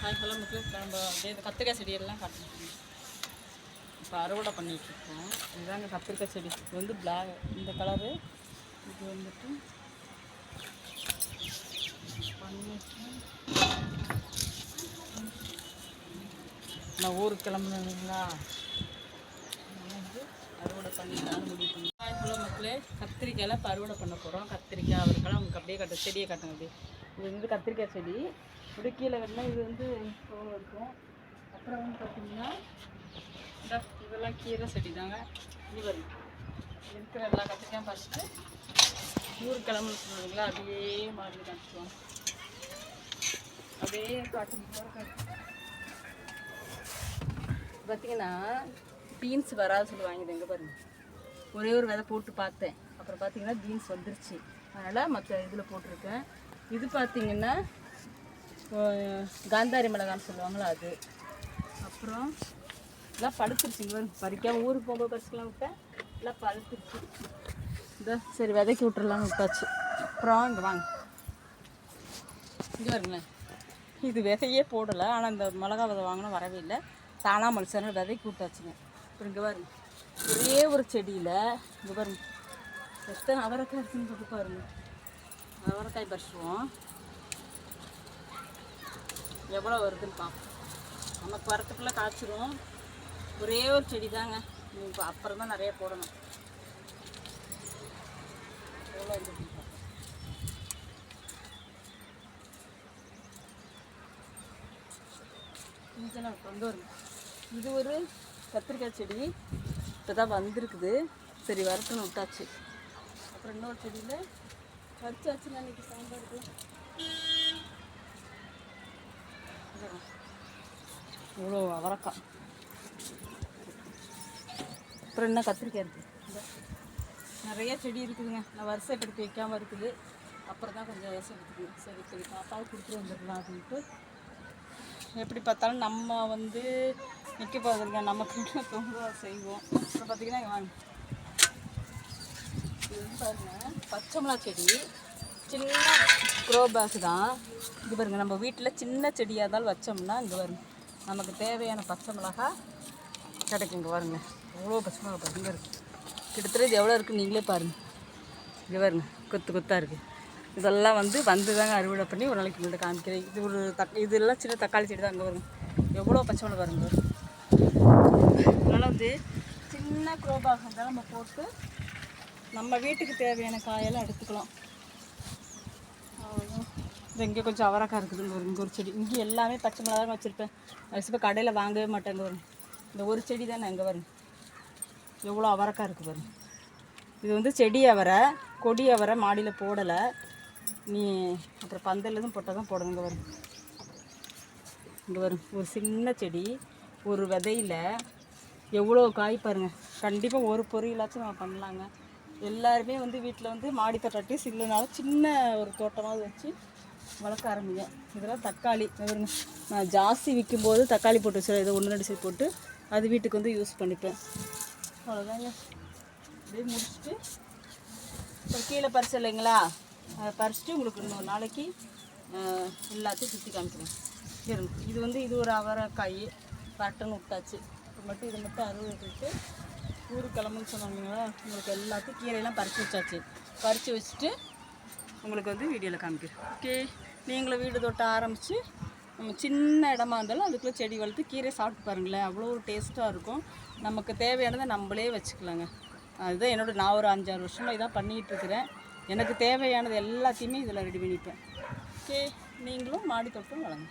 Hi hello மக்கள், நம்ம அப்படியே இந்த கத்திரிக்காய் செடியெல்லாம் காட்டணும். இப்போ அறுவடை பண்ணிகிட்ருக்கோம். இதுதாங்க கத்திரிக்காய் செடி. இது வந்து பிளாக், இந்த கலரு. இது வந்துட்டு பண்ணிட்டு நான் ஊருக்கு கிளம்புனீங்களா, வந்து அறுவடை பண்ணிடலான்னு முடிவு பண்ணி. ஹாய் ஹலோ மக்களே, கத்திரிக்காயில் இப்போ அறுவடை பண்ண போகிறோம். கத்திரிக்காய் அவருக்கெல்லாம் உங்களுக்கு அப்படியே கட்ட செடியை காட்டுங்க. அப்படியே இது வந்து கத்திரிக்காய் செடி. இப்படி கீழே கட்டினா இது வந்து தோல் இருக்கும். அப்புறம் வந்து பார்த்திங்கன்னா இந்த இதெல்லாம் கீரை செடி தாங்க. இது வரும் இருக்கிற எல்லா கத்திரிக்காயும் ஃபஸ்ட்டு ஊருக்கு கிளம்புன்னு சொல்லுவீங்களா, அப்படியே மாதிரி காட்டுவோம். அப்படியே காட்டும் பார்த்திங்கன்னா பீன்ஸ் வராது சொல்லுவாங்க. இது எங்கே பாருங்கள், ஒரே ஒரு விதை போட்டு பார்த்தேன். அப்புறம் பார்த்திங்கன்னா பீன்ஸ் வந்துருச்சு. அதனால் மற்ற இதில் போட்டிருக்கேன். இது பார்த்திங்கன்னா காந்தாரி மிளகான்னு சொல்லுவாங்களா அது. அப்புறம் எல்லாம் பழுத்துருச்சுங்க. பறிக்காமல் ஊருக்கு போகும்போது பறிச்சுக்கலாம் விட்டேன். எல்லாம் பழுத்துருச்சு. இந்த சரி விதைக்கி விட்டுறலான்னு விட்டாச்சு. அப்புறம் இங்கே வாங்க, இங்கே வருங்களேன். இது விதையே போடலை, ஆனால் இந்த மிளகா விதை வாங்கினா வரவே இல்லை. தானாக மனுஷன விதைக்கி விட்டாச்சுங்க. அப்புறம் இங்கே பாருங்க, ஒரே ஒரு செடியில் இங்கே பாருங்க எத்தனை அவரைக்காய் இருக்குன்னு சொல்லி பாருங்க. அவரைக்காய் பறிச்சுருவோம், எவ்வளோ வருதுன்னு பார்ப்போம். நமக்கு வரத்துக்குள்ளே காய்ச்சிரும். ஒரே ஒரு செடி தாங்க, இப்போ அப்புறம் தான் நிறைய போடணும். எவ்வளோ வந்துட்டு இதெல்லாம் கொண்டு வருங்க. இது ஒரு கத்திரிக்காய் செடி இப்போ தான் வந்திருக்குது. சரி வரட்டுன்னு விட்டாச்சு. அப்புறம் இன்னொரு செடியில் பறிச்சாச்சுங்க அன்றைக்கி சாம்பாருக்கு. இவ்வளோ அவரைக்காய். அப்புறம் என்ன கத்திரிக்காய் இருக்குது. நிறைய செடி இருக்குதுங்க. நான் வருஷப்படுத்தி வைக்காமல் இருக்குது. அப்புறம் தான் கொஞ்சம் வருஷம் எடுத்துக்குது. சரி சரி பாப்பாவுக்கு கொடுத்துட்டு வந்துடலாம் அப்படின்ட்டு. எப்படி பார்த்தாலும் நம்ம வந்து நிற்க போகிறதுங்க, நமக்கு ரொம்ப செய்வோம். அப்புறம் பார்த்திங்கன்னா வாங்க, இது வந்து பாருங்கள் பச்சை மிளகா செடி. சின்ன க்ரோ பேக் தான் இது. பாருங்கள், நம்ம வீட்டில் சின்ன செடியாக இருந்தாலும் வச்சோம்னா இங்கே வரும் நமக்கு தேவையான பச்சை மிளகா கிடைக்கும். இங்கே பாருங்க எவ்வளோ பச்சை மிளகா பாருங்க இருக்குது. கிட்டத்தட்ட இது எவ்வளோ இருக்குன்னு நீங்களே பாருங்கள். இங்கே பாருங்க கொத்து கொத்தாக இருக்குது. இதெல்லாம் வந்து தாங்க அறுவடை பண்ணி ஒரு நாளைக்கு உங்கள்கிட்ட காமிக்கிறேன். இது ஒரு இதெல்லாம் சின்ன தக்காளி செடி தான். அங்கே வருங்க எவ்வளோ பச்சை மிளகா பாருங்க. அதனால் வந்து சின்ன க்ரோ பேக் இருந்தாலும் நம்ம போட்டு நம்ம வீட்டுக்கு தேவையான காயெல்லாம் எடுத்துக்கலாம். இது இங்கே கொஞ்சம் அவரைக்காய் இருக்குதுங்க. ஒரு இங்கே ஒரு செடி. இங்கே எல்லாமே பச்சை மிளகா தான் வச்சுருப்பேன். இப்போ கடையில் வாங்கவே மாட்டேங்க. வரும் இந்த ஒரு செடி தான் எங்கே வரும் எவ்வளோ அவரைக்காய் இருக்குது பாருங்க. இது வந்து செடி அவரை, கொடி அவரை மாடியில் போடலை. நீ அப்புறம் பந்தல்லேருந்து போட்டால் தான் போடணும். இங்கே வரும், இங்கே வரும் ஒரு சின்ன செடி, ஒரு விதையில் எவ்வளோ காய் பாருங்கள். கண்டிப்பாக ஒரு பொரியலாச்சும் நம்ம பண்ணலாங்க. எல்லாருமே வந்து வீட்டில் வந்து மாடி தட்டாட்டி சில்லுனாலும் சின்ன ஒரு தோட்டமாவது வச்சு வளர்க்க ஆரம்பிங்க. இதெல்லாம் தக்காளி வருங்க. நான் ஜாஸ்தி விற்கும்போது தக்காளி போட்டு வச்சுருவேன். இதை 1-2 சைடு போட்டு அது வீட்டுக்கு வந்து யூஸ் பண்ணிப்பேன். அவ்வளோதாங்க. அப்படியே முடிச்சுட்டு இப்போ கீழே பறிச்சு இல்லைங்களா, அதை பறிச்சுட்டு உங்களுக்கு இன்னொரு நாளைக்கு எல்லாத்தையும் சுற்றி காமிக்கிறேன். இருங்க, இது வந்து இது ஒரு அவரைக்காய் பட்டன்னு விட்டாச்சு. இப்போ மட்டும் இதை மட்டும் அறுவடை விட்டு ஊருக்கு கிளம்புன்னு சொன்னாங்களா, உங்களுக்கு எல்லாத்தையும் கீரையெல்லாம் பறித்து வச்சாச்சு. பறித்து வச்சுட்டு உங்களுக்கு வந்து வீடியோவில் காமிக்கிறேன். ஓகே, நீங்களும் வீடு தோட்ட ஆரம்பித்து நம்ம சின்ன இடமா இருந்தாலும் அதுக்குள்ளே செடி வளர்த்து கீரை சாப்பிட்டு பாருங்களேன், அவ்வளோ ஒரு டேஸ்ட்டாக இருக்கும். நமக்கு தேவையானதை நம்மளே வச்சுக்கலாங்க. அதுதான் நான் ஒரு 5-6 வருஷமாக இதான் பண்ணிகிட்ருக்கிறேன். எனக்கு தேவையானது எல்லாத்தையுமே இதில் ரெடி பண்ணிப்பேன். ஓகே, நீங்களும் மாடி தோட்டம் வளங்க.